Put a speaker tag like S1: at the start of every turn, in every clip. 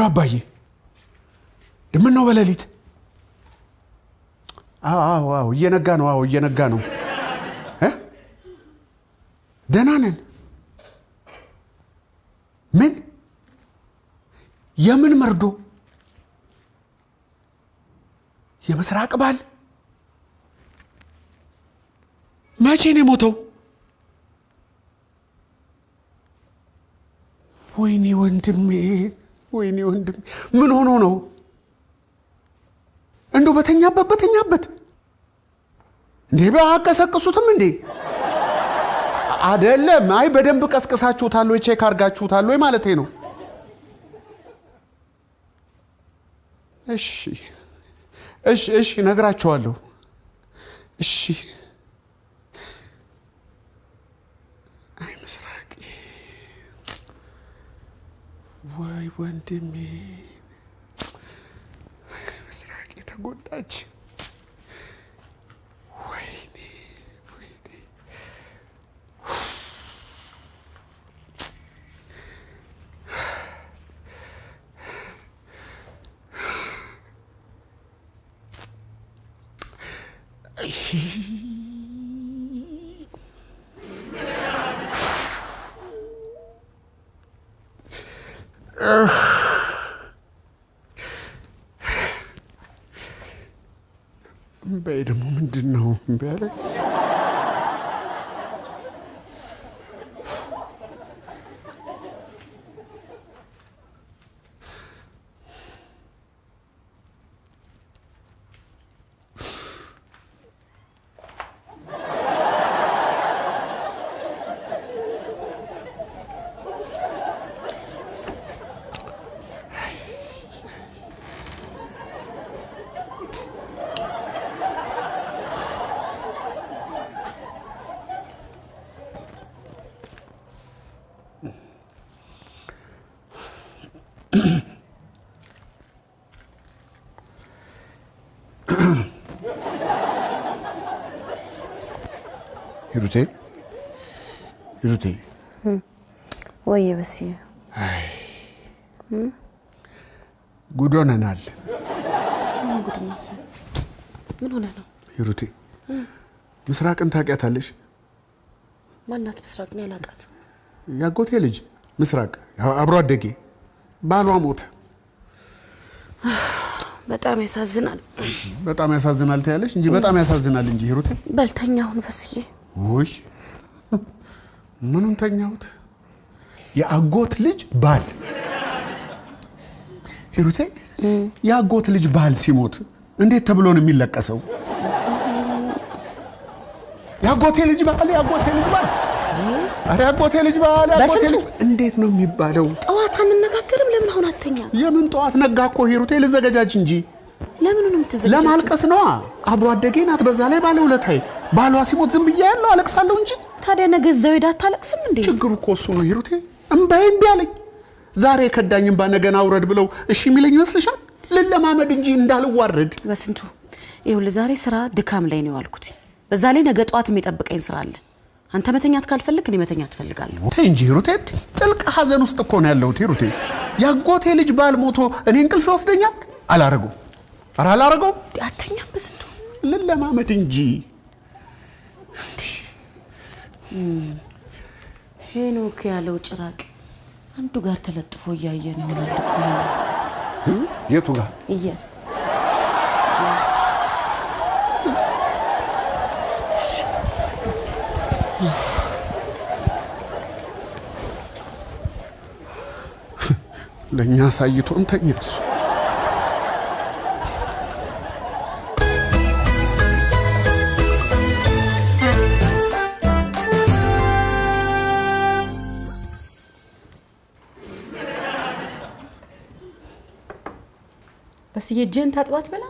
S1: هلو أبايي دمنو بلاليت ينقانو ها دنانن من يمن مردو يا مسراق بال ما جيني موتو ويني وندمي من هونو እንደው በተኛበት እንዴ ባቀሰቀሱትም እንዴ አይደለም አይ በደንብ ቀስቀሳችሁታል ወይ ቼክ አርጋችሁታል ወይ ማለቴ ነው እሺ ነግራቸዋለሁ እሺ አይ መስራቂ ወይ ወንድሜ ተጎዳች ወይኔ በደሙ ምንድነው እንበለ ይሩቴ
S2: ወይ በሲ
S1: አይ ጉዶነናል
S2: ምን ሆነ ነው
S1: ይሩቴ ምስራቅን ታውቂያታለሽ
S2: ማናት ምስራቅ ነው ያላቃት
S1: ያጎቴ ልጅ ምስራቅ አብሮ አደጌ ባሏ ሞተ
S2: በጣም ያሳዝናል ታያለሽ እንጂ በጣም ያሳዝናል እንጂ ይሩቴ በልተኛውን በስዬ
S1: ወይ ምኑን ተኛውት ያጎት ልጅ ባል ይሩቴ ያጎት ልጅ ባል ሲሞት እንዴት ተብሎ ነው የሚለቀሰው ያጎቴ ልጅ ባል አረ ያጎቴ ልጅ ባል እንዴት ነው የሚባለው
S2: ጠዋት አንነጋገርም ለምን ሆነ አተኛ
S1: የምን ጠዋት ነጋኮ ይሩቴ ልዘገጃጅ እንጂ
S2: ለምን ነው የምትዘገጃጅ
S1: ለማልቀስ ነው አብሮ አደጌናት በዛ ላይ ባለ ሁለታይ ባሏ ሲሞት ዝም ብያለሁ አለቅሳለሁ እንጂ
S2: ታዲያ ነገ ዘው ሄዳ ታለቅስም እንዴ
S1: ችግሩ እኮ እሱ ነው ይሩቴ እምባዬን ቢያለኝ ዛሬ ከዳኝም ባነገና አውረድ ብለው እሺ ሚለኝ ይመስልሻል ለለማመድ እንጂ እንዳልዋረድ
S2: በስንቱ ይሁን ለዛሬ ስራ ድካም ላይ ነው ያልኩት በዛ ላይ ነገ ጧት የሚጠብቀኝ ስራ አለ አንተ መተኛት ካልፈልክ እኔ መተኛት ፈልጋለሁ
S1: ተይ እንጂ ይሩቴ ጥልቅ ሐዘን ውስጥ እኮ ነው ያለሁት ይሩቴ ያጎቴ ልጅ ባል ሞቶ እኔ እንቅልፍ ወስደኛል አላረገው
S2: አተኛም በስንቱ
S1: ለለማመድ እንጂ
S2: ሄኖክ ያለው ጭራቅ አንዱ ጋር ተለጥፎ ያያየን ይሆናል
S1: የቱ ጋር ለኛ ሳይቶን ተኛስ
S2: بس يجين تطبات بلا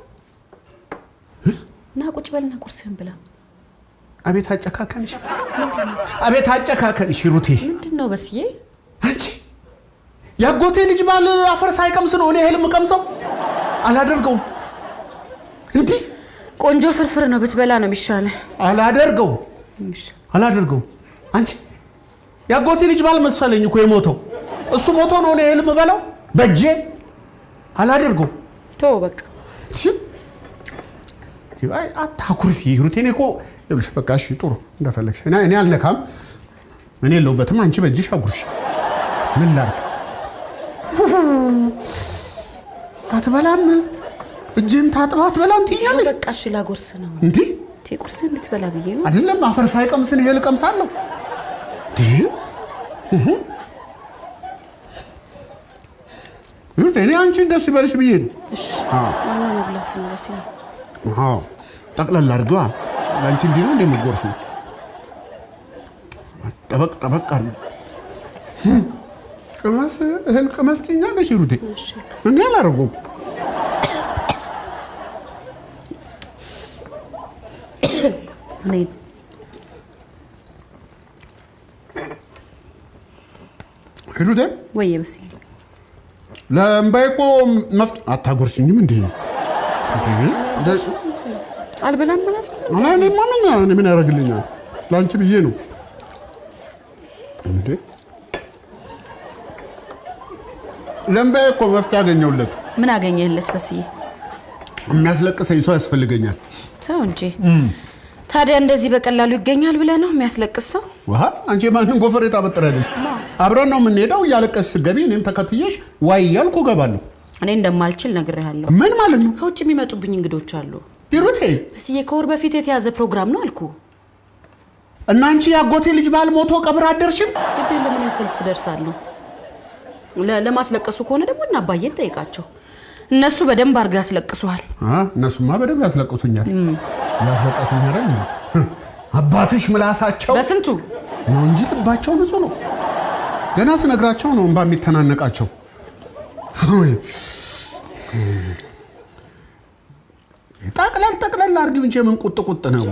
S2: نا ቁጭ በልና ቁርስህን ብላ
S1: አቤት አጨካከንሽ ይሩቴ
S2: ምንድነው በስዬ
S1: አንቺ ያጎቴ ልጅ ባል አፈር ሳይቀምስ ነው እኔ ህልም ቀምሰው አላደርገው እንዴ
S2: ቆንጆ ፍርፍር ነው ብትበላ ነው የሚሻለው
S1: አላደርገው አንቺ ያጎቴ ልጅ ባል መሰለኝ እኮ የሞተው እሱ ሞቶ ነው እኔ ህልም በላው በእጄ አላደርገው
S2: ተው በቃ
S1: አይ አታኩርፊ ሩቴን እኮ ይኸውልሽ በቃ እሺ ጥሩ እንደፈለግሽ እኔ አልነካም እኔ የለሁበትም አንቺ በእጅሽ አጉርሽ ምን ላድርግ አትበላም እጅን ታጥባት አትበላም ትይኛለሽ
S2: በቃ እሺ ላጎርስ ነው
S1: እንዴ
S2: ቁርስ እንድትበላ ብዬ ነው
S1: አይደለም አፈር ሳይቀምስን ይሄ ልቀምሳለሁ እኔ አንቺን ደስ ይበልሽ ብዬ ነው
S2: እሺ ማን መብላት ነው ረሲ
S1: አዎ ጠቅለል አድርገዋ ለአንቺ እንዲህ ነው እንደምትጎርሺው ጠበቅ አድርጊ እህል ቅመስ ትይኛለሽ ሩቴ እኔ አላደርገውም
S2: ነይ
S1: ሩቴ
S2: ወይ በሲ
S1: ለምባይቆ አታጎርሽኝም እንዴ
S2: አልበላም ማለት
S1: እኔ ምን ያደርግልኛል ላንቺ ብዬ ነው እንዴ ለምባይቆ መፍትሄ አገኘሁለት
S2: ምን አገኘህለት በስዬ
S1: የሚያስለቅሰኝ ሰው ያስፈልገኛል
S2: ሰው እንጂ ታዲያ እንደዚህ በቀላሉ ይገኛል ብለህ ነው የሚያስለቅሰው
S1: ዋህ አንቺ ማንን ጎፈሬ ታበጥራለሽ አብረን ነው የምንሄደው ያለቀስ ገቢ እኔም ተከትየሽ ዋይ ያልኩ ገባለሁ
S2: እኔ እንደማልችል ነግሬሃለሁ
S1: ምን ማለት ነው
S2: ከውጭ የሚመጡብኝ እንግዶች አሉ
S1: ቢሩቴ
S2: በስዬ ከወር በፊት የተያዘ ፕሮግራም ነው አልኩ
S1: እና አንቺ ያጎቴ ልጅ ባል ሞቶ ቀብር አደርሽም
S2: ግዴ ለምን ያሰልስ ደርሳለሁ ለማስለቀሱ ከሆነ ደግሞ እና አባዬን ጠይቃቸው እነሱ በደንብ አርጋ ያስለቅሱሃል
S1: እነሱማ በደንብ ያስለቅሱኛል ያስለቅሱኛል አባትሽ ምላሳቸው
S2: በስንቱ
S1: ነው እንጂ ልባቸው ንጹህ ነው ገና ስነግራቸው ነው እንባ የሚተናነቃቸው ጠቅለል አርጊው እንጂ ምን ቁጥ ነው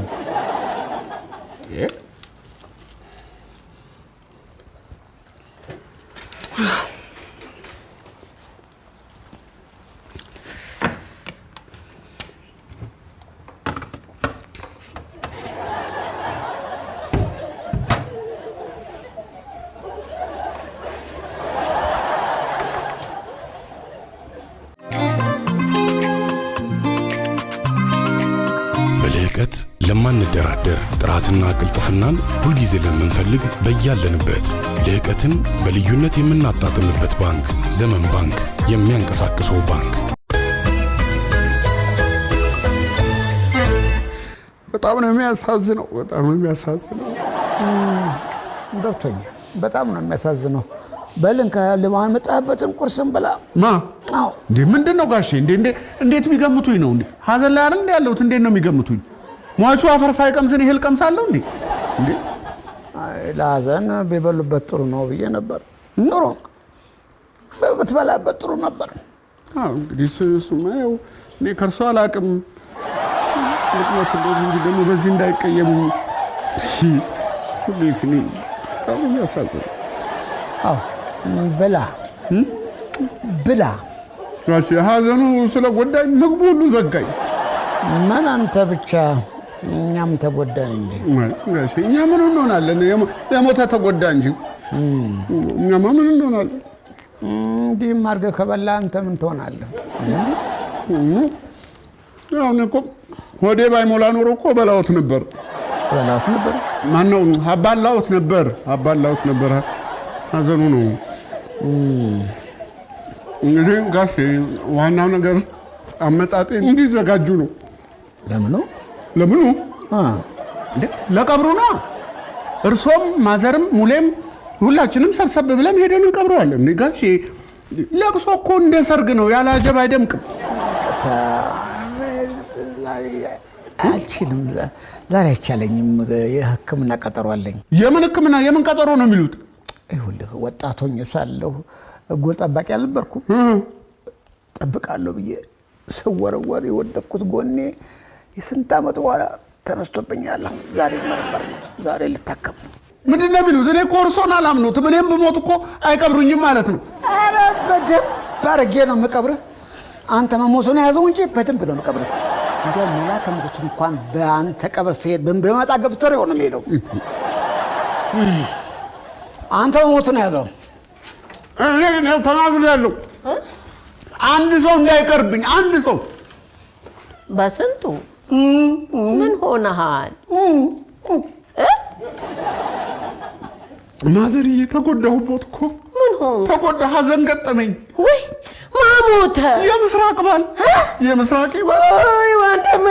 S3: በልህቀት ለማንደራደር ጥራትና ቅልጥፍናን ሁልጊዜ ለምንፈልግ በያለንበት ልህቀትን በልዩነት የምናጣጥምበት ባንክ ዘመን ባንክ የሚያንቀሳቅሰው ባንክ
S1: በጣም ነው የሚያሳዝነው
S4: ዶክተር በጣም ነው የሚያሳዝነው በልንካ ለማን መጣበትን ቁርስም በላ
S1: አዎ እንዴ ምንድነው ጋሼ እንዴት ቢገምቱኝ ነው እንዴ ሀዘን ላይ አይደል ያለሁት እንዴት ነው የሚገምቱኝ ሟቹ አፈር ሳይቀምስን ይሄል ቀምሳለሁ እንዴ
S4: ለሀዘን ቢበሉበት ጥሩ ነው ብዬ ነበር ጥሩ በትበላበት ጥሩ ነበር
S1: አዎ እንግዲህ ሱማው እኔ ከርሶ አላቅም ስለተሰደዱ እንጂ ደግሞ በዚህ እንዳይቀየሙ ሁሌትኒ ታውቁ ያሳዝናል
S4: አዎ ብላ
S1: ጋሼ ሀዘኑ ስለጎዳኝ ምግቡ ሁሉ ዘጋኝ
S4: ምን አንተ ብቻ እኛም ተጎዳን እንጂ
S1: ጋሼ እኛ ምን እንሆናለን የሞተ ተጎዳ እንጂ እኛማ ምን እንሆናለን
S4: እንዲህ ማርገ ከበላ አንተ ምን ትሆናለህ
S1: ያው እኮ ሆዴ ባይሞላ ኖሮ እኮ በላውት ነበር ማነው አባላውት ነበር ሀዘኑ ነው እንግዲህ ጋሼ ዋናው ነገር አመጣጤ እንዲዘጋጁ ነው ለምኑ እንዴ ለቀብሩ ነው እርሶም ማዘርም ሙሌም ሁላችንም ሰብሰብ ብለን ሄደን እንቀብረዋለን ጋሼ ለቅሶ እኮ እንደ ሰርግ ነው ያለ አጀብ አይደምቅም
S4: አልችልም ዛሬ አይቻለኝም የህክምና ቀጠሮ አለኝ
S1: የምን ህክምና የምን ቀጠሮ ነው የሚሉት
S4: ይሁልህ ወጣቶኝ ሳለሁ ጎል ጠባቂ አልነበርኩም ጠብቃለሁ ብዬ ሰወረወር የወደኩት ጎኔ የስንት አመት በኋላ ተነስቶብኛል ዛሬ ልታከም ነው
S1: ምንድነው የሚሉት እኔ ኮርሶን አላምነውም እኔም በሞት እኮ አይቀብሩኝም ማለት ነው
S4: አረ በደም ባርጌ ነው መቀብር አንተ መሞቱን ያዘው እንጂ በደንብ ነው መቀብር እንደው መላከ ሞት እንኳን በአንተ ቀብር ሲሄድ በመጣ ገፍተር ይሆን የሚሄደው አንተ መሞቱን ያዘው
S1: እኔ ተናግሬያለሁ አንድ ሰው እንዳይቀርብኝ አንድ ሰው
S5: በስንቱ ምን ሆነሃል
S1: ማዘርዬ ተጎዳሁበት እኮ
S5: ምን ሆነ
S1: ተጎዳ ሐዘን ገጠመኝ
S5: ወይ ማሞተ
S1: የምስራቅ ባል የምስራቅ ባል
S5: ወይ ወንድሜ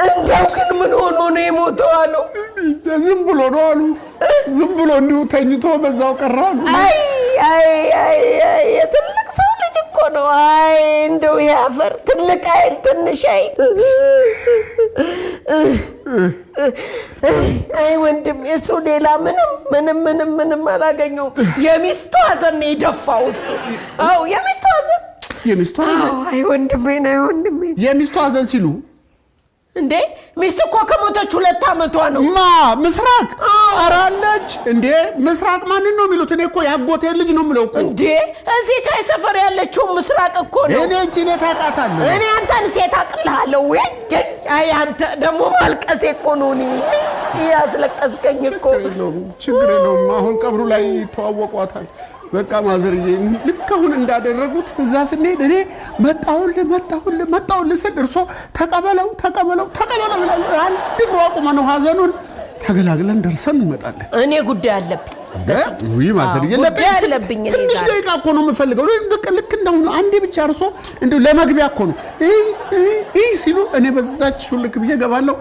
S5: እንደው ግን ምን ሆኖ ነው የሞተው አሉ
S1: ዝም ብሎ ነው አሉ ዝም ብሎ እንዲሁ ተኝቶ በዛው ቀረ አሉ
S5: አይ የትልቅ ሰው ልጅ እኮ ነው አይ እንደው ያፈር ትልቅ አይል ትንሽ አይል አይ ወንድም እሱ ሌላ ምንም አላገኘው የሚስቱ ሐዘን ነው የደፋው እሱ አው የሚስቱ ሐዘን አይ ወንድሜ
S1: የሚስቱ ሐዘን ሲሉ
S5: እንዴ ሚስቱ እኮ ከሞተች 2 አመቷ ነው
S1: ማ ምስራቅ አራለች እንዴ ምስራቅ ማን ነው የሚሉት እኔ እኮ ያጎቴ ልጅ ነው የምለው እኮ
S5: እንዴ እዚህ ታይ ሰፈር ያለችው ምስራቅ እኮ ነው
S1: እኔ እቺ ታቃታለሁ
S5: እኔ አንተን ሴት አቅልሃለሁ ወይ አይ አንተ ደሞ ማልቀስ እኮ ነው እኔ ያስለቀስከኝ እኮ
S1: ችግር የለውም አሁን ቀብሩ ላይ ተዋወቋታል በቃ ማዘርዬ ልክ አሁን እንዳደረጉት እዛ ስንሄድ እኔ መጣሁልህ ስል እርሶ ተቀበለው ይላል አንድ ግሮ አቁመነው ሐዘኑን ተገላግለን ደርሰን እንመጣለን
S5: እኔ ጉዳይ አለብኝ
S1: ወይ ማዘርዬ
S5: አለብኝ እኔ
S1: ትንሽ ደቂቃ እኮ ነው የምፈልገው በቃ ልክ እንደው አንዴ ብቻ እርሶ እንደው ለመግቢያ እኮ ነው ሲሉ እኔ በዛች ሹልክ ብዬ ገባለሁ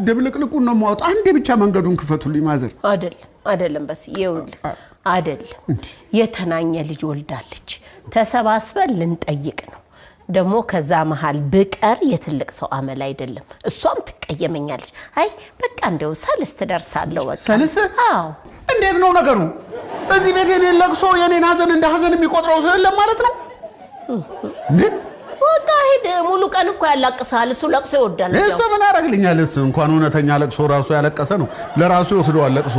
S1: ደብልቅልቁን ነው ማውጣ አንዴ ብቻ መንገዱን ክፈቱልኝ ማዘር
S5: አይደለም በስ ይውል አይደለም የተናኘ ልጅ ወልዳለች ተሰባስበን ልንጠይቅ ነው ደሞ ከዛ መሃል በቀር የትልቅ ሰው አመል አይደለም እሷም ትቀየመኛለች አይ በቃ እንደው ሰልስት ደርሳለሁ በቃ
S1: ሰልስ
S5: አዎ
S1: እንዴት ነው ነገሩ እዚህ ቤት የኔን ለቅሶ የኔን ሐዘን እንደ ሐዘን የሚቆጥረው ሰው የለም ማለት ነው እንዴ
S5: ወጣ ሄደ ሙሉ ቀን እኮ ያላቅሳል እሱ ለቅሶ ይወዳል
S1: እሱ ምን አረግልኛል እሱ እንኳን እውነተኛ ለቅሶ ራሱ ያለቀሰ ነው ለራሱ ይወስደዋል ለቅሶ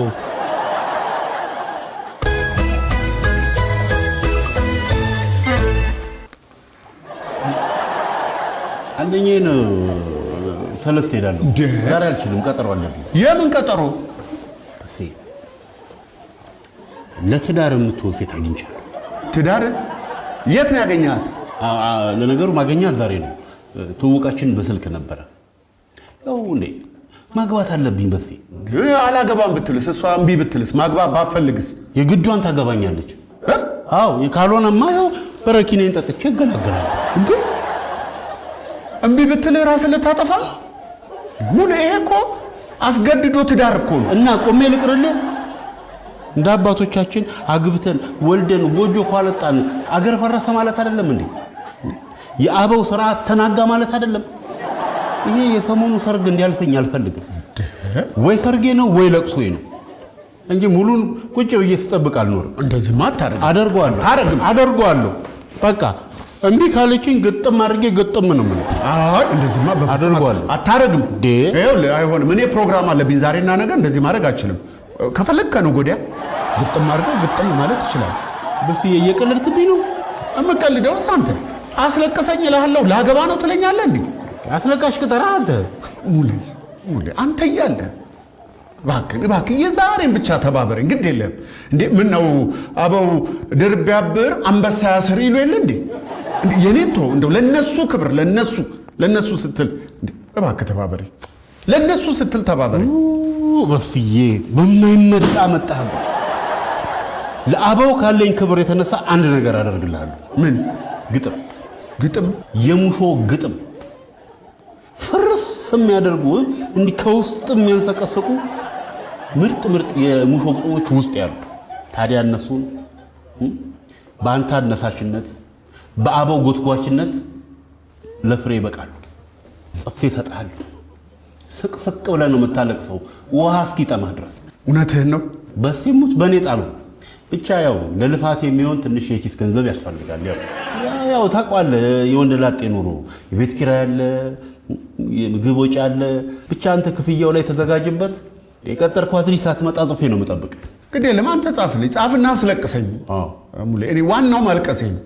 S6: አንደኛዬን ሰለስት ሄዳለሁ ዛሬ አልችልም ቀጠሮ አለብኝ
S1: የምን ቀጠሮ
S6: እሺ ለትዳር የምትሆን ሴት አግኝቻለሁ
S1: ትዳር የት ነው ያገኛት
S6: ለነገሩ ማገኛት ዛሬ ነው ትውውቃችን በስልክ ነበር ያው እንዴ ማግባት አለብኝ በዚህ
S1: አላገባም ብትልስ እሷ እምቢ ብትልስ ማግባት ባፈልግስ
S6: የግዷን ታገባኛለች አው የካሎናማ ያው በረኪኔን ጠጥቼ ገላገላለሁ
S1: እንዴ እምቢ ብትል ራስን ልታጠፋ ሙሉ ይሄ እኮ አስገድዶ ትዳር እኮ ነው
S6: እና ቆሜ ልቅርልህ እንደ አባቶቻችን አግብተን ወልደን ጎጆ ኋለጣን አገር ፈረሰ ማለት አይደለም እንዴ የአበው ሥርዓት ተናጋ ማለት አይደለም ይሄ የሰሞኑ ሰርግ እንዲያልፈኝ አልፈልግም ወይ ሰርጌ ነው ወይ ለቅሶዬ ነው እንጂ ሙሉን ቁጭ ብዬ ስጠብቅ አልኖርም
S1: እንደዚህ ማታረግ
S6: አደርገዋለሁ በቃ እንዴ ካለችኝ ግጥም አድርጌ ግጥም ነው ማለት
S1: አይ እንደዚህማ
S6: አደርገዋለሁ
S1: አታረግም ይኸውልህ አይሆንም እኔ ፕሮግራም አለብኝ ዛሬና ነገ እንደዚህ ማድረግ አልችልም ከፈለግከ ነው ጎዲያ ግጥም አድርገህ ግጥም ማለት ይችላል
S6: በስ የቀለድክብኝ ነው
S1: እምቀልደው አንተ አስለቀሰኝ እልሃለሁ ላገባ ነው ትለኛለህ እንዴ
S6: አስለቃሽ ቅጠራ አንተ
S1: ሙሌ አንተ እያለ እባክህ የዛሬን ብቻ ተባበረኝ ግድ የለም እንዴ ምን ነው አበው ድርብ ያብር አንበሳ ያስር ይሉ የለ እንዴ የኔቶ እንደው ለነሱ ክብር ለነሱ ስትል እባክህ ተባበረኝ ለነሱ ስትል ተባበረኝ
S6: በስዬ በማይመጣ መጣህ ለአበው ካለኝ ክብር የተነሳ አንድ ነገር አደርግልሃለሁ
S1: ምን
S6: ግጥም የሙሾ ግጥም ፍርስ የሚያደርጉ እንዲ ከውስጥ የሚያንሰቀሰቁ ምርጥ የሙሾ ግጥሞች ውስጥ ያሉ ታዲያ እነሱን በአንተ አነሳሽነት በአበው ጎትጓችነት ለፍሬ ይበቃሉ ጽፌ ሰጣል ስቅስቅ ብለህ ነው የምታለቅሰው ውሃ እስኪጠማህ ድረስ
S1: እውነትህን ነው
S6: በሲሙት በኔ ጣሉ ብቻ ያው ለልፋት የሚሆን ትንሽ የኪስ ገንዘብ ያስፈልጋል ያው ታቋለ የወንድ ላጤ ኑሮ የቤት ኪራይ አለ የምግብ ወጪ አለ ብቻ አንተ ክፍያው ላይ ተዘጋጅበት የቀጠርኳት ልጅ ሳትመጣ ጽፌ ነው የምጠብቅ
S1: ግዴ ለማንተ ጻፍልኝ ጻፍና አስለቅሰኝ ሙሌ እኔ ዋናው ማልቀሴ ነው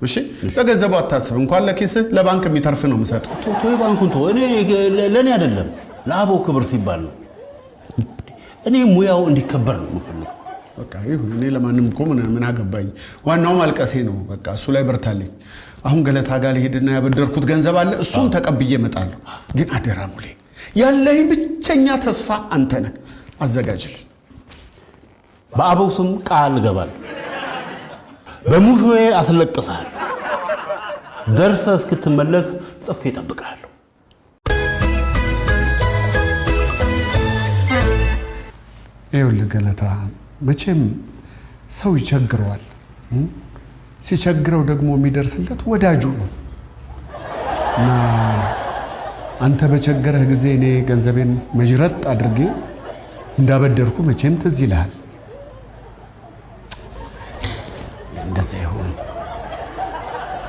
S1: እሺ ለገንዘቡ አታስብ እንኳን ለኪስ ለባንክ የሚተርፍ ነው የምሰጠው
S6: ቶይ ባንኩን እኔ ለኔ አይደለም ለአበው ክብር ሲባል ነው እኔ ሙያው እንዲከበር ነው የምፈልገው።
S1: በቃ ይሁን። እኔ ለማንም እኮ ምን አገባኝ? ዋናው ማልቀሴ ነው። በቃ እሱ ላይ በርታልኝ። አሁን ገለታ ጋር ልሄድና ያበደርኩት ገንዘብ አለ፣ እሱን ተቀብዬ እመጣለሁ። ግን አደራ ሙሌ፣ ያለኝ ብቸኛ ተስፋ አንተ ነህ። አዘጋጅልኝ።
S6: በአበው ስም ቃል እገባለሁ። በሙሾዬ አስለቅስሃለሁ። ደርሰህ እስክትመለስ ጽፌ እጠብቅሃለሁ።
S1: ይኸውልህ ገለታ፣ መቼም ሰው ይቸግረዋል። ሲቸግረው ደግሞ የሚደርስለት ወዳጁ ነው እና አንተ በቸገረህ ጊዜ እኔ ገንዘቤን መጅረጥ አድርጌ እንዳበደርኩ መቼም ትዝ ይልሃል። እንደዛ ይሁን።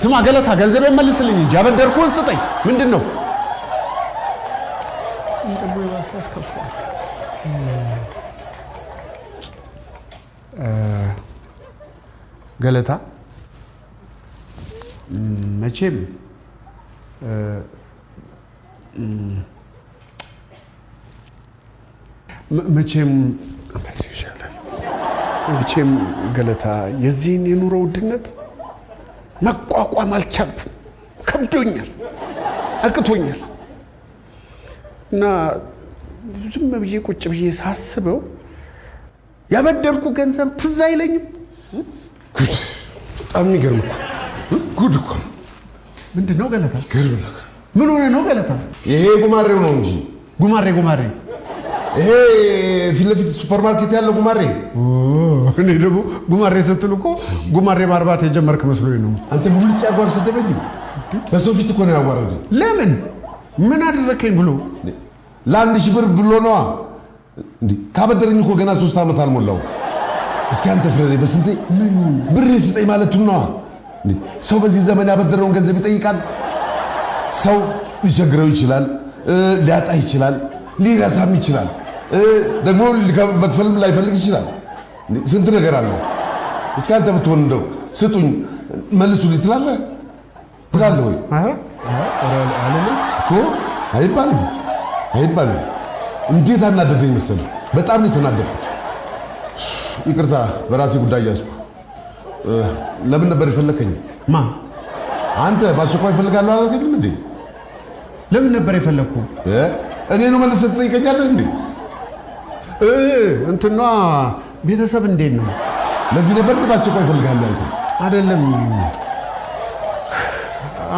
S1: ስማ ገለታ፣ ገንዘቤን መልስልኝ እንጂ ያበደርኩህን ስጠኝ። ምንድን ነው እንደው የባሰ ከፋው? ገለታ፣ መቼም ገለታ የዚህን የኑሮ ውድነት መቋቋም አልቻልኩም። ከብዶኛል፣ አቅቶኛል እና ዝም ብዬ ቁጭ ብዬ ሳስበው ያበደርኩ ገንዘብ ትዝ አይለኝም።
S7: ጉድ! በጣም የሚገርም እኮ ጉድ እኮ።
S1: ምንድን ነው ገለታ?
S7: ገርም ነገር።
S1: ምን ሆነ ነው ገለታ?
S7: ይሄ ጉማሬው ነው እንጂ።
S1: ጉማሬ?
S7: ይሄ ፊት ለፊት ሱፐርማርኬት ያለው ጉማሬ።
S1: እኔ ደግሞ ጉማሬ ስትል እኮ ጉማሬ ማርባት የጀመርክ መስሎኝ ነው።
S7: አንተ ሙልጭ አርጓ አልሰደበኝም። በሰው ፊት እኮ ነው ያዋረደኝ።
S1: ለምን? ምን አደረከኝ ብሎ?
S7: ለ1000 ብር ብሎ ነዋ። እንዴ ካበደረኝ እኮ ገና 3 ዓመት አልሞላው። እስኪ አንተ ፍረዴ፣ በስንቴ ብር ስጠኝ ማለቱ ነው። እንዴ ሰው በዚህ ዘመን ያበደረውን ገንዘብ ይጠይቃል? ሰው ሊቸግረው ይችላል፣ ሊያጣ ይችላል፣ ሊረሳም ይችላል፣ ደግሞ መክፈልም ላይፈልግ ይችላል። ስንት ነገር አለ። እስኪ አንተ ብትሆን እንደው ስጡኝ መልሱልኝ ትላለህ ወይ? እኮ አይባልም። እንዴት አናደደኝ መሰለህ? በጣም ነው የተናደድኩት። ይቅርታ፣ በራሴ ጉዳይ ያዝኩ። ለምን ነበር የፈለከኝ? አንተ በአስቸኳይ እፈልጋለሁ አላልከኝም እንዴ?
S1: ለምን ነበር የፈለኩ?
S7: እኔ ነው መልሰህ ትጠይቀኛለህ እንዴ?
S1: እንትኗ ቤተሰብ እንዴት ነው?
S7: ለዚህ ነበር በአስቸኳይ እፈልጋለሁ ያልከኝ?
S1: አይደለም፣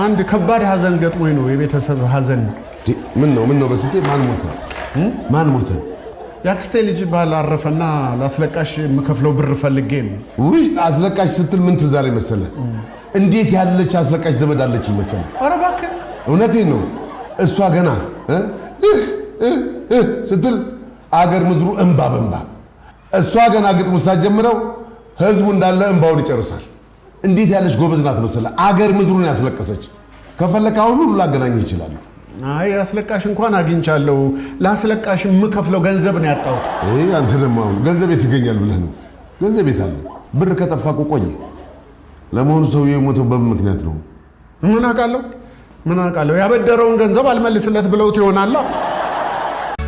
S1: አንድ ከባድ ሀዘን ገጥሞኝ ነው። የቤተሰብ ሀዘን።
S7: ምን ነው? በስንቴ ማን ሞተ?
S1: የአክስቴ ልጅ ባል አረፈና ላስለቃሽ የምከፍለው ብር ፈልጌ ነው።
S7: ውይ አስለቃሽ ስትል ምን ትዝ አለኝ መሰለህ? እንዴት ያለች አስለቃሽ ዘመድ አለችኝ መሰለህ?
S1: ኧረ እባክህ
S7: እውነቴን ነው። እሷ ገና ስትል አገር ምድሩ እንባ በእንባ። እሷ ገና ግጥሙ ሳትጀምረው ህዝቡ እንዳለ እንባውን ይጨርሳል። እንዴት ያለች ጎበዝ ናት መሰለህ? አገር ምድሩን ያስለቀሰች። ከፈለክ አሁን ሁሉ ላገናኝ ይችላል።
S1: አይ አስለቃሽ እንኳን አግኝቻለሁ። ላስለቃሽ የምከፍለው ገንዘብ ነው ያጣሁት።
S7: አንተ ደግሞ አሁን ገንዘብ የት ይገኛል ብለህ ነው? ገንዘብ የት አለ? ብር ከጠፋ ቆየ። ለመሆኑ ሰውዬው የሞተው በምን ምክንያት ነው? ምን አውቃለሁ? ያበደረውን ገንዘብ አልመልስለት ብለውት ይሆናል።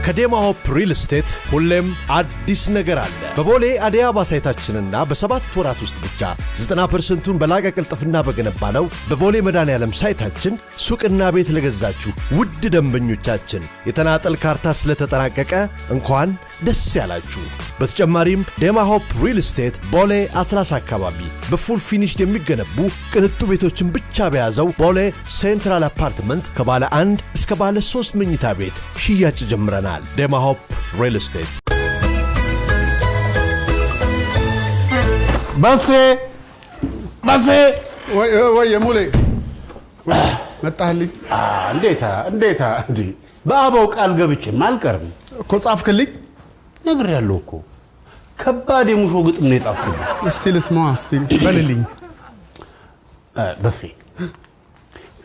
S8: ከዴማ ሆፕ ሪል ስቴት ሁሌም አዲስ ነገር አለ። በቦሌ አደይ አበባ ሳይታችንና በ7 ወራት ውስጥ ብቻ 90%ን በላቀ ቅልጥፍና በገነባነው በቦሌ መድኃኔዓለም ሳይታችን ሱቅና ቤት ለገዛችሁ ውድ ደንበኞቻችን የተናጠል ካርታ ስለተጠናቀቀ እንኳን ደስ ያላችሁ። በተጨማሪም ዴማ ሆፕ ሪል ስቴት ቦሌ አትላስ አካባቢ በፉል ፊኒሽድ የሚገነቡ ቅንጡ ቤቶችን ብቻ በያዘው ቦሌ ሴንትራል አፓርትመንት ከባለ 1 እስከ ባለ 3 መኝታ ቤት ሽያጭ ጀምረናል። ዴማ ሆፕ ሪል ስቴት።
S6: በሴ
S1: ወይ ሙሌ መጣህልኝ?
S6: እንዴታ እንጂ በአበው ቃል ገብቼ አልቀርም
S1: እኮ ጻፍክልኝ።
S6: ነግሬያለሁ እኮ ከባድ የሙሾ ግጥም ነው የጻፍኩት።
S1: እስቲ ልስማው፣ እስቲ በልልኝ።
S6: በሴ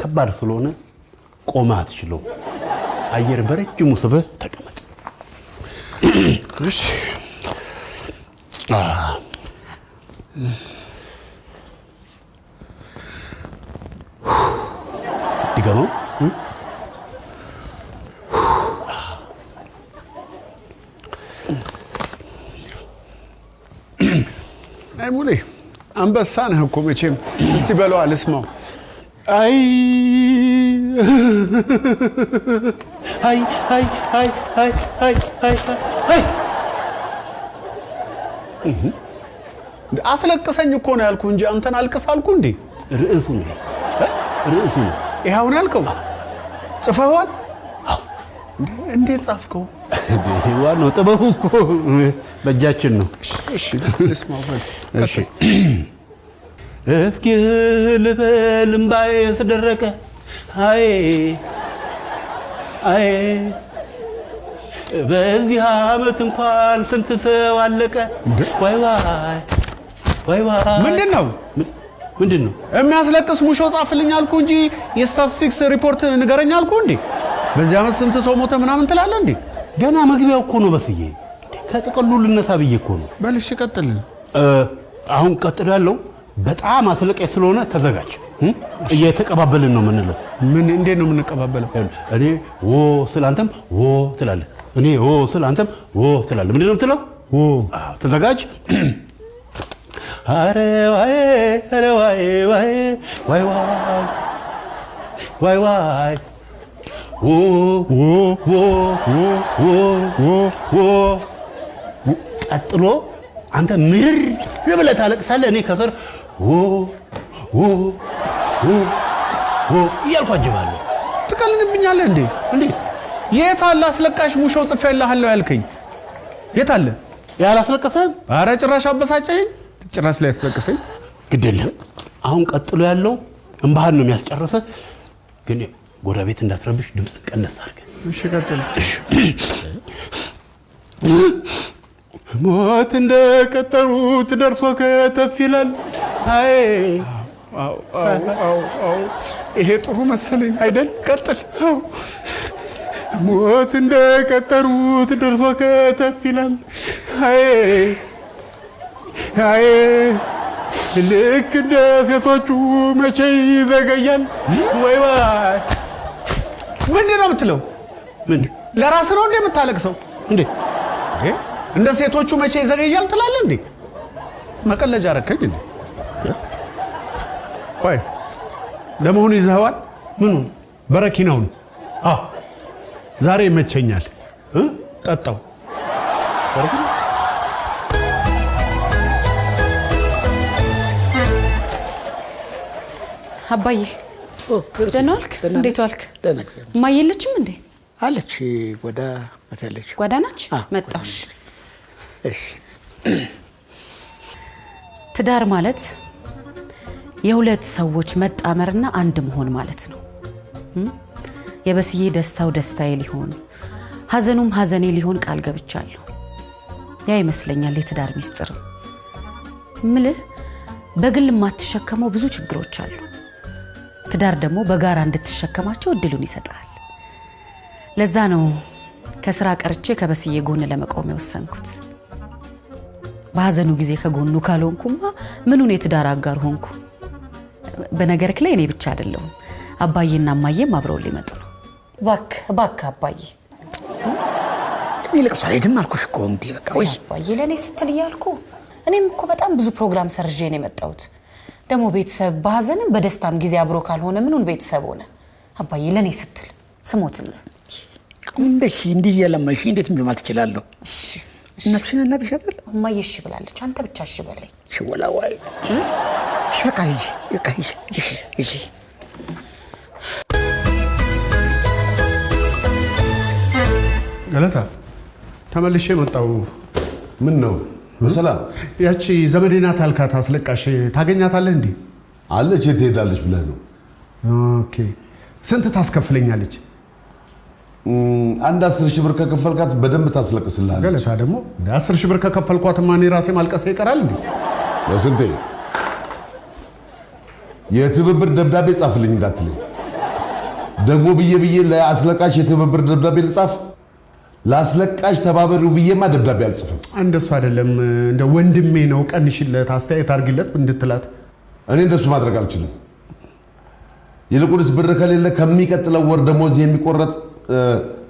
S6: ከባድ ስለሆነ ቆመህ አትችለውም። አየር በረጅሙ ስበህ ተቀመጥ።
S1: እሺ
S6: ድገመው።
S1: አይ ሙሌ አንበሳ ነህ እኮ መቼም። እስቲ በለው አልስማው።
S6: አይ አይ አይ አይ አይ አይ አይ አይ
S1: አስለቅሰኝ እኮ ነው ያልኩህ እንጂ አንተን አልቅስ አልኩህ እንዴ?
S6: ርዕሱ ነው
S1: ይሄውን ያልከው ጽፈዋል? እንዴት ጻፍከው?
S6: ዋናው ጥበቡ እኮ በእጃችን ነው።
S1: እሺ ልስማው በል።
S6: እሺ እስኪ ልበል እምባዬ ተደረቀ አይ አይ በዚህ ዓመት እንኳን ስንት ሰው አለቀ ዋይ ዋይ ዋይ ዋይ
S1: ምንድነው የሚያስለቅስ ሙሾ ጻፍልኝ አልኩ እንጂ የስታቲስቲክስ ሪፖርት ንገረኝ አልኩ እንዴ? በዚህ ዓመት ስንት ሰው ሞተ ምናምን ትላለህ እንዴ?
S6: ገና መግቢያው እኮ ነው በስዬ ከጥቅሉ ልነሳ ብዬ እኮ ነው።
S1: በል እሺ ቀጥል።
S6: አሁን ቀጥሎ ያለው በጣም አስለቃሽ ስለሆነ ተዘጋጅ። እየተቀባበልን ነው የምንለው።
S1: ምን እንዴት ነው የምንቀባበለው?
S6: እኔ ዎ ስል አንተም ዎ ትላለህ። እኔ ዎ ስል አንተም ዎ ትላለህ። ምንድን ነው የምትለው?
S1: ዎ።
S6: ተዘጋጅ። አረ ዋይ አረ ዋይ ዋይ ዋይ ዋይ ዋይ ዎ ዎ ዎ ዎ ዎ ቀጥሎ አንተ ምር ብለህ ታለቅሳለህ። እኔ ከስር ዎ ዎ ዎ ዎ እያልኩ አጅባለሁ።
S1: ትቀልድብኛለህ እንዴ? የት አለ አስለቃሽ ሙሾ ጽፌልሃለሁ ያልከኝ? የት አለ?
S6: ያላስለቀሰህ?
S1: ኧረ ጭራሽ አበሳጨኝ። ጭራሽ ላይ ያስለቀሰኝ።
S6: ግድ የለም። አሁን ቀጥሎ ያለው እንባህን ነው የሚያስጨርሰህ። ግን ጎረቤት እንዳትረብሽ ድምፅ ቀነስ አድርገህ።
S1: እሺ ቀጥል።
S6: ሞት እንደቀጠሩት ደርሶ ከተፍ ይላል። አይ
S1: ይሄ ጥሩ መሰለኝ አይደል? ቀጥል።
S6: ሞት እንደቀጠሩት ደርሶ ከተፍ ይላል። አይ አይ ልክ እንደ ሴቶቹ መቼ ይዘገያል። ወይ ወይ
S1: ምንድን ነው የምትለው?
S6: ምን
S1: ለራስህ ነው እንዴ የምታለቅሰው?
S6: እንዴ
S1: እንደ ሴቶቹ መቼ ይዘገያል ትላለህ እንዴ? መቀለጃ አረከኝ እንዴ? ቆይ ለመሆኑ ይዘኸዋል? ምኑን? በረኪናውን? ዛሬ ይመቸኛል። ጠጣው።
S2: አባዬ ደህና ዋልክ? እንዴት ዋልክ? እማዬ የለችም እንዴ?
S4: አለች ጎዳ መተለች።
S2: ጓዳ ናች? መጣሽ?
S4: እሺ
S2: ትዳር ማለት የሁለት ሰዎች መጣመርና አንድ መሆን ማለት ነው። የበስዬ ደስታው ደስታዬ ሊሆን ሀዘኑም ሀዘኔ ሊሆን ቃል ገብቻለሁ። ያ ይመስለኛል የትዳር ሚስጥር። ምልህ በግል ማትሸከመው ብዙ ችግሮች አሉ። ትዳር ደግሞ በጋራ እንድትሸከማቸው እድሉን ይሰጣል። ለዛ ነው ከስራ ቀርቼ ከበስዬ ጎን ለመቆም የወሰንኩት። በሀዘኑ ጊዜ ከጎኑ ካልሆንኩማ ምኑን የትዳር አጋር ሆንኩ? በነገርክ ላይ እኔ ብቻ አይደለሁም፣ አባዬና እማዬም አብረው ሊመጡ ነው። እባክህ አባዬ
S4: ይልቅስ አይደለም አልኩሽ እኮ እንዴ። በቃ ወይ
S2: አባዬ ለኔ ስትል እያልኩ እኔም እኮ በጣም ብዙ ፕሮግራም ሰርዤ ነው የመጣሁት። ደግሞ ቤተሰብ በሀዘንም በደስታም ጊዜ አብሮ ካልሆነ ምኑን ቤተሰብ ሆነ? አባዬ ለኔ ስትል ስሞትልህ
S4: እንዲህ የለመሽ እንዴት ማለት እችላለሁ?
S2: እሺ
S4: እናትሽን እናብሻታል።
S2: እማዬ እሺ ብላለች። አንተ ብቻ እሺ በለኝ።
S4: እሺ ወላዋይ እሺ በቃ ሂጂ በቃ ሂጂ። እሺ
S1: ገለታ ተመልሼ መጣሁ።
S7: ምን ነው በሰላም?
S1: ያቺ ዘመዴ ናት አልካት አስለቃሽ ታገኛታለህ እንዴ?
S7: አለች። የት ሄዳለች ብለህ ነው?
S1: ኦኬ ስንት ታስከፍለኛለች?
S7: አንድ 10 ሺህ ብር ከከፈልካት በደንብ ታስለቅስልሃለች።
S1: ገለታ ደግሞ 10 ሺህ ብር ከከፈልኳትማ እኔ ራሴ ማልቀስ ይቀራል እንዴ?
S7: ለስንቴ የትብብር ደብዳቤ ጻፍልኝ እንዳትለኝ ደግሞ ብዬ ለአስለቃሽ የትብብር ደብዳቤ ልጻፍ? ለአስለቃሽ ተባበሪው ብዬማ ደብዳቤ አልጽፍም።
S1: እንደሱ አይደለም፣ እንደ ወንድሜ ነው ቀንሽለት፣ አስተያየት አድርጊለት እንድትላት።
S7: እኔ እንደሱ ማድረግ አልችልም። ይልቁንስ ብር ከሌለ ከሚቀጥለው ወር ደሞዝ የሚቆረጥ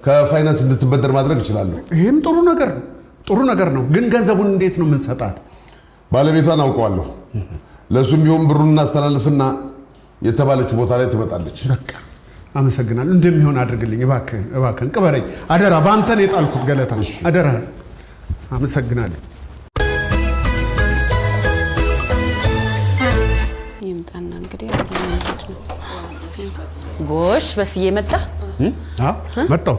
S7: ከፋይናንስ እንድትበደር ማድረግ እችላለሁ።
S1: ይሄም ጥሩ ነገር ነው። ግን ገንዘቡን እንዴት ነው የምንሰጣት?
S7: ባለቤቷን አውቀዋለሁ። ለሱም ቢሆን ብሩን እናስተላልፍና የተባለችው ቦታ ላይ ትመጣለች።
S1: በቃ አመሰግናለሁ። እንደሚሆን አድርግልኝ እባክህን ቅበረኝ አደራ። በአንተ ነው የጣልኩት ገለታ አደራ። አመሰግናለሁ።
S2: ይምጣና እንግዲህ ጎሽ በስዬ መጣ።
S1: መጣው።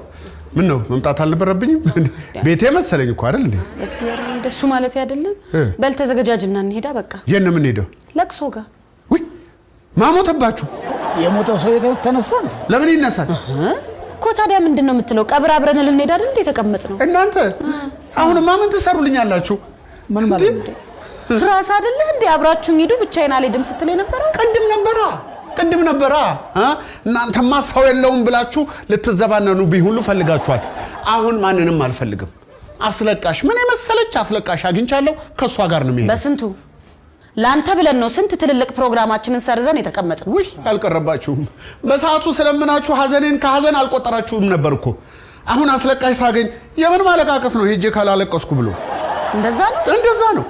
S1: ምን ነው መምጣት አልነበረብኝም? ቤቴ መሰለኝ እኮ አይደል እንዴ?
S2: በስዬ እንደሱ ማለት አይደለም። በል ተዘጋጅና እንሄዳ። በቃ
S1: የት ነው የምንሄደው?
S2: ለቅሶ ጋር።
S1: ወይ ማሞተባችሁ?
S4: የሞተው ሰው ተነሳ እንዴ?
S1: ለምን ይነሳል
S2: እኮ? ታዲያ ምንድነው የምትለው? ቀብር አብረን ልንሄድ አይደል እንዴ ተቀመጥነው?
S1: እናንተ አሁንማ ምን ትሰሩልኛላችሁ?
S4: ምን ማለት ነው?
S2: ራስ አይደለ እንዴ አብራችሁኝ ሂዱ ብቻዬን አልሄድም ስትል የነበረው?
S1: ቅድም ነበራ። እናንተማ ሰው የለውም ብላችሁ ልትዘባነኑ ቢሁሉ ፈልጋችኋል። አሁን ማንንም አልፈልግም። አስለቃሽ ምን የመሰለች አስለቃሽ አግኝቻለሁ። ከሷ ጋር ነው የሚሄድ።
S2: በስንቱ ላንተ ብለን ነው ስንት ትልልቅ ፕሮግራማችንን ሰርዘን የተቀመጥነው።
S1: ወይ አልቀረባችሁም። በሰዓቱ ስለምናችሁ ሐዘኔን ከሐዘን አልቆጠራችሁም ነበርኮ። አሁን አስለቃሽ ሳገኝ የምን ማለቃቀስ ነው ሄጄ ካላለቀስኩ ብሎ? እንደዛ ነው።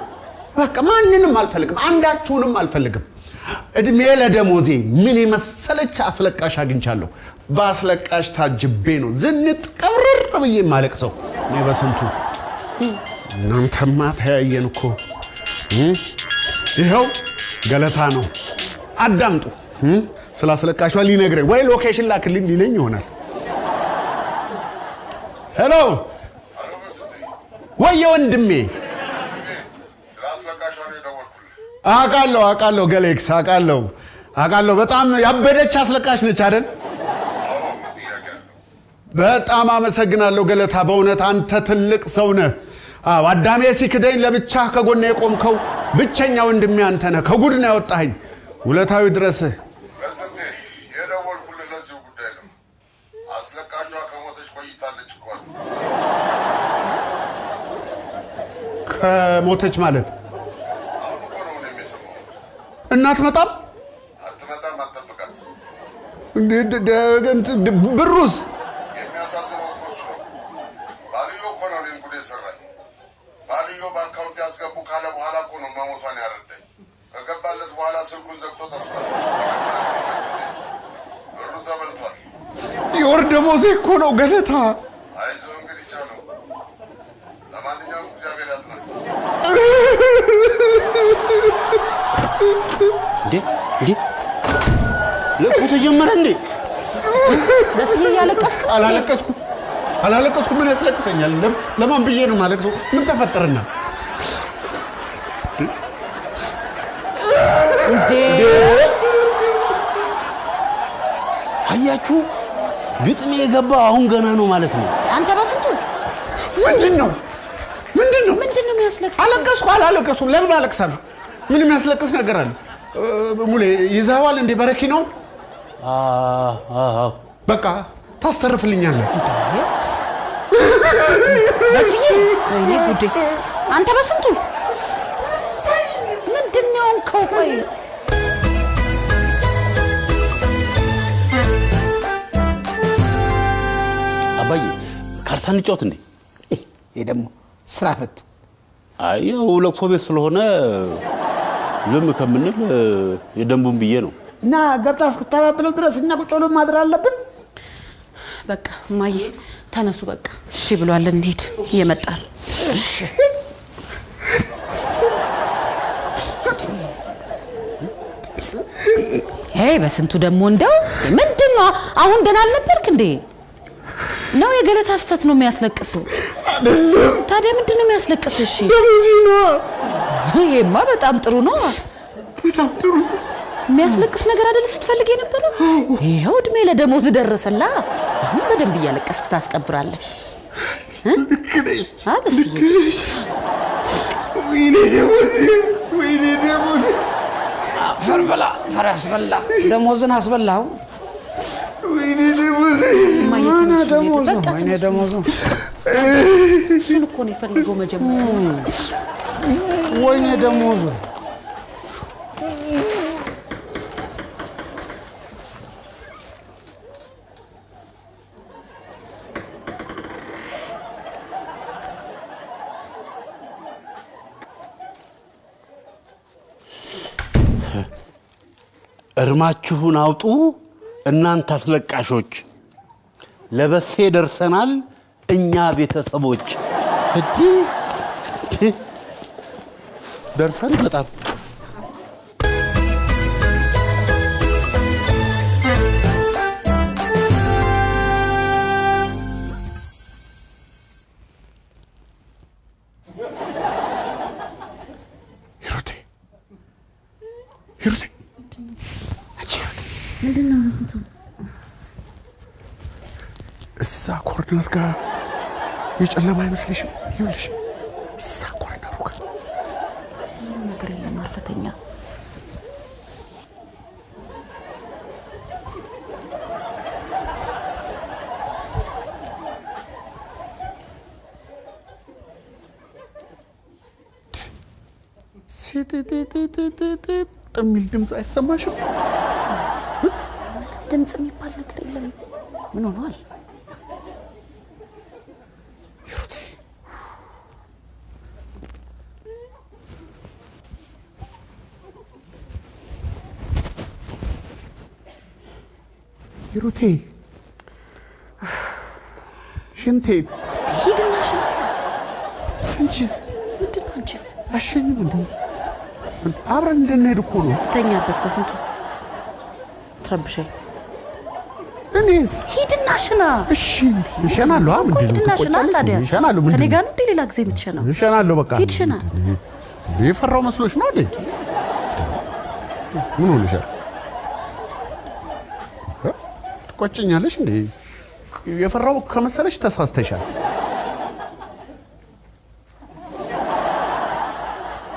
S1: በቃ ማንንም አልፈልግም። አንዳችሁንም አልፈልግም። እድሜ ለደሞዜ ምን የመሰለች አስለቃሽ አግኝቻለሁ። በአስለቃሽ ታጅቤ ነው ዝንጥ ቀብረር ብዬ ማለቅሰው። እኔ በስንቱ እናንተማ ተያየን እኮ። ይኸው ገለታ ነው። አዳምጡ። ስለ አስለቃሿ ሊነግረኝ ወይ ሎኬሽን ላክልኝ ሊለኝ ይሆናል። ሄሎ ወይ ወንድሜ። አውቃለሁ ገሌክስ አውቃለሁ። በጣም ያበደች አስለቃሽ ነች አይደል? በጣም አመሰግናለሁ ገለታ። በእውነት አንተ ትልቅ ሰው ነህ። አዳሜ ሲክደኝ ለብቻ ከጎኔ የቆምከው ብቸኛ ወንድሜ አንተ ነህ። ከጉድ ነው ያወጣኸኝ። ውለታዊ ድረስ
S7: በስንቴ የደወልኩልህ ለዚሁ ጉዳይ ነው። አስለቃሿ ከሞተች ቆይታለች እኮ።
S1: ከሞተች ማለት እናት መጣም
S7: አትመጣም። አትጠብቃት።
S1: ብሩስ
S7: የሚያሳዝነው እሱ ነው። ባልዮ እኮ ነው እኔን ጉድ የሰራኝ። ባልዮ በአካውንት ያስገቡ ካለ በኋላ እኮ ነው መሞቷን ያረዳኝ። ከገባለት በኋላ ስልኩን ዘግቶ ጠፍቷል። ብሩ ተበልቷል።
S1: የወር ደሞዜ እኮ ነው ገለታ።
S7: አይዞህ እንግዲህ ቻለው። ለማንኛውም እግዚአብሔር ያጽናህ።
S6: እንዴ ለቁ ተጀመረ እንዴ?
S2: በስዬ ያለቀስክ?
S1: አላለቀስኩ። ምን ያስለቅሰኛል? ለማን ብዬ ነው ማለት ነው? ምን ተፈጠረና
S2: እንዴ?
S6: አያችሁ ግጥሜ የገባው አሁን ገና ነው ማለት ነው።
S2: አንተ በስንቱ
S1: ምንድነው
S2: የሚያስለቅስ?
S1: አላለቀስኩ። ለምን አለቅሳለሁ? ምን የሚያስለቅስ ነገር አለ? ሙሌ ይዘዋል እንዴ? በረኪ ነው። በቃ ታስተርፍልኛለህ።
S2: በስዬ ወይኔ ጉዴ! አንተ በስንቱ ምንድነው ቆይ
S6: አባዬ ካርታ እንጫወት እንዴ?
S4: ይሄ ደግሞ ስራ ፈት።
S6: አየው ለቅሶ ቤት ስለሆነ ዝም ከምንል የደንቡን ብዬ ነው።
S4: እና ገብታ እስክታባብለው ድረስ እኛ ቁጭ ብለን ማድር አለብን።
S2: በቃ ማዬ ተነሱ። በቃ እሺ ብሏል። እንሂድ። እየመጣል።
S4: እሺ
S2: በስንቱ ደግሞ እንደው ምንድነው? አሁን ደህና አልነበርክ እንዴ? ነው የገለታ ስተት ነው የሚያስለቅሰው አይደለም? ታዲያ ምንድነው የሚያስለቅሰው? እሺ
S1: ደሞዚና
S2: ይሄማ በጣም ጥሩ ነው።
S1: በጣም ጥሩ
S2: የሚያስለቅስ ነገር አይደል ስትፈልግ የነበረው? ይሄው እድሜ ለደሞዝ ደረሰላ። አሁን በደንብ እያለቀስክ ታስቀብራለህ።
S1: ልክነሽ። ወይኔ ደሞዝ
S4: ፈርበላ ፈራስ በላ ደሞዝን አስበላው።
S1: ወይኔ ደሞዝ
S4: ወይኔ ደሞዝ
S2: እሱን እኮ ነው የፈለገው መጀመሪያ።
S4: ወይኔ ደሞዝ
S6: እርማችሁን አውጡ እናንተ አስለቃሾች ለበሴ ደርሰናል እኛ ቤተሰቦች እዲ ደርሰን በጣም
S1: ሂሩቴ
S2: ምንድነው?
S1: እዛ ኮርነር ጋር የጨለማ አይመስልሽም? ይኸውልሽ እዛ ኮርነሩ ጋር
S2: ነገር የለም ሐሰተኛ።
S1: የሚል ድምፅ አይሰማሽም?
S2: ድምፅ የሚባል ነገር የለም። ምን ሆኗል?
S1: ሂሩቴ ሂሩቴ ሽንቴ
S2: ሂድና ሽንት።
S1: አንቺስ
S2: ምንድን ነው አንቺስ?
S1: አሸኝም እንዴ? አብረን እንድንሄድ እኮ ነው።
S2: ትተኛበት በስንቱ ትረብሸኝ።
S1: እኔስ
S2: ሂድና ሽና።
S1: እሺ እሸናለሁ። ምንድን ነው
S2: ሂድና ሽና። ታዲያ
S1: እሸናለሁ።
S2: ከእኔ ጋር ነው እንደ ሌላ ጊዜ የምትሸናው?
S1: እሸናለሁ። በቃ
S2: ሂድ ሽና።
S1: የፈራው መስሎሽ ነው አይደል? ምን ሆነሻል? ትቆጭኛለሽ እንዴ? የፈራው ከመሰለሽ ተሳስተሻል።